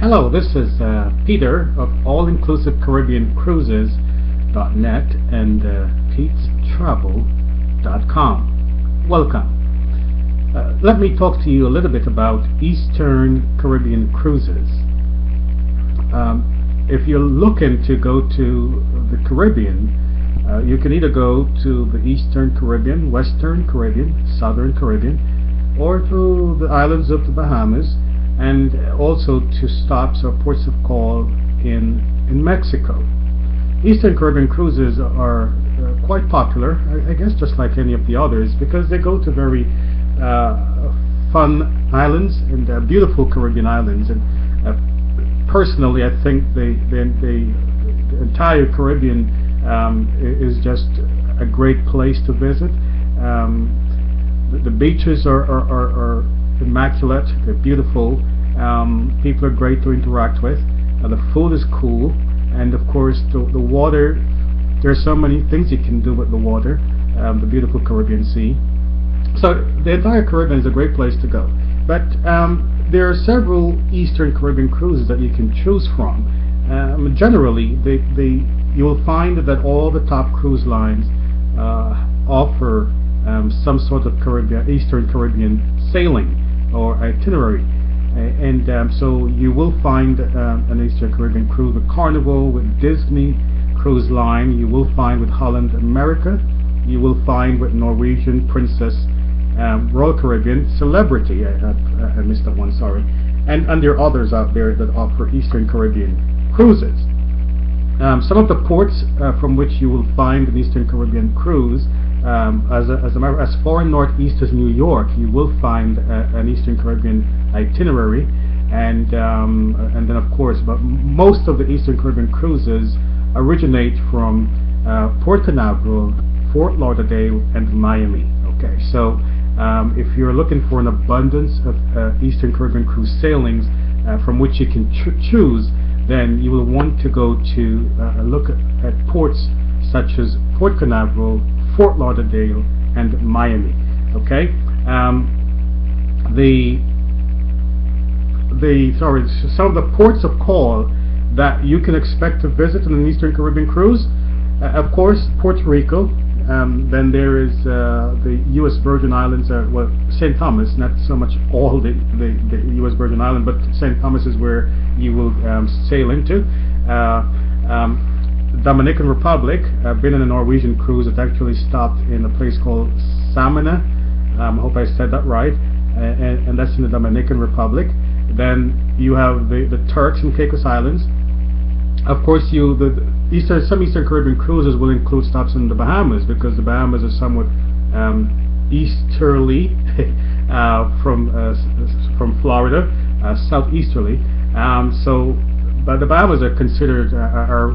Hello, this is Peter of AllinclusiveCaribbeanCruises.net and PetesTravel.com. Welcome. Let me talk to you a little bit about Eastern Caribbean cruises. If you're looking to go to the Caribbean, you can either go to the Eastern Caribbean, Western Caribbean, Southern Caribbean, or to the islands of the Bahamas, and also to stops or ports of call in Mexico. Eastern Caribbean cruises are quite popular, I guess just like any of the others, because they go to very fun islands and beautiful Caribbean islands. And personally, I think the entire Caribbean is just a great place to visit. The beaches are immaculate, they're beautiful, people are great to interact with, the food is cool, and of course the water, there's so many things you can do with the water, the beautiful Caribbean Sea. So the entire Caribbean is a great place to go. But there are several Eastern Caribbean cruises that you can choose from. Generally, you'll find that all the top cruise lines offer some sort of Eastern Caribbean sailing or itinerary, and so you will find an Eastern Caribbean cruise with Carnival, with Disney Cruise Line, you will find with Holland America, you will find with Norwegian Princess, Royal Caribbean, Celebrity, I missed that one, sorry, and there are others out there that offer Eastern Caribbean cruises. Some of the ports from which you will find an Eastern Caribbean cruise, as far northeast as New York, you will find an Eastern Caribbean itinerary, and then of course, but most of the Eastern Caribbean cruises originate from Port Canaveral, Fort Lauderdale, and Miami. Okay, so if you're looking for an abundance of Eastern Caribbean cruise sailings from which you can choose, then you will want to go to look at ports such as Port Canaveral, Fort Lauderdale, and Miami. Okay, some of the ports of call that you can expect to visit on an Eastern Caribbean cruise, of course, Puerto Rico. Then there is the U.S. Virgin Islands, well, St. Thomas, not so much all the U.S. Virgin Island, but St. Thomas is where you will sail into. Dominican Republic, I've been on a Norwegian cruise that actually stopped in a place called Samina. I hope I said that right, and that's in the Dominican Republic. Then you have the Turks and Caicos Islands. Of course, some Eastern Caribbean cruises will include stops in the Bahamas, because the Bahamas are somewhat easterly from Florida, southeasterly. But the Bahamas are considered,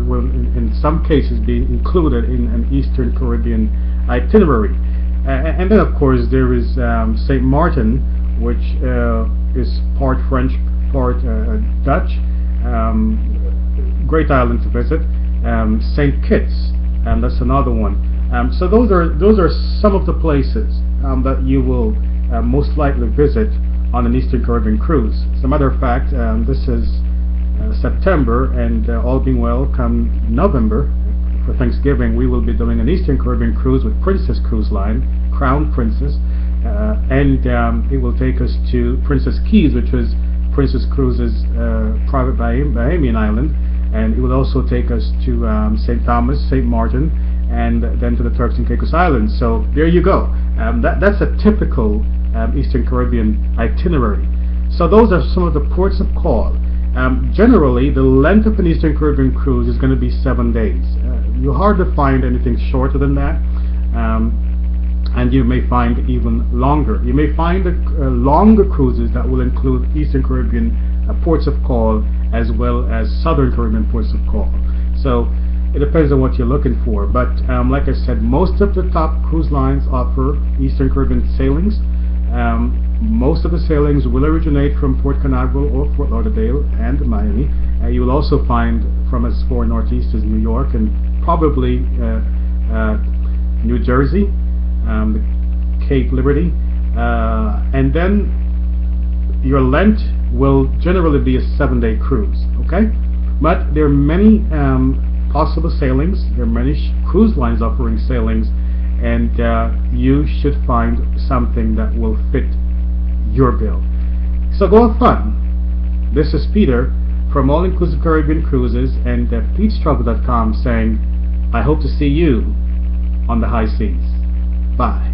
will in some cases be included in an Eastern Caribbean itinerary. And then of course there is St. Martin, which is part French, part Dutch. Great island to visit. St. Kitts, that's another one. So those are some of the places that you will most likely visit on an Eastern Caribbean cruise. As a matter of fact, this is September, and all being well, come November for Thanksgiving, we will be doing an Eastern Caribbean cruise with Princess Cruise Line, Crown Princess, and it will take us to Princess Keys, which was Princess Cruises' private Bahamian island, and it will also take us to St. Thomas, St. Martin, and then to the Turks and Caicos Islands. So there you go. That's a typical Eastern Caribbean itinerary. So those are some of the ports of call. Generally, the length of an Eastern Caribbean cruise is going to be 7 days. You'll hardly find anything shorter than that, and you may find even longer. You may find longer cruises that will include Eastern Caribbean ports of call as well as Southern Caribbean ports of call. So it depends on what you're looking for. But like I said, most of the top cruise lines offer Eastern Caribbean sailings. Most of the sailings will originate from Port Canaveral or Fort Lauderdale and Miami. You will also find from as far northeast as New York and probably New Jersey, Cape Liberty, and then your length will generally be a 7-day cruise. Okay, but there are many possible sailings. There are many cruise lines offering sailings, and you should find something that will fit your bill. So go have fun. This is Peter from All Inclusive Caribbean Cruises and PetesTravel.com saying, I hope to see you on the high seas. Bye.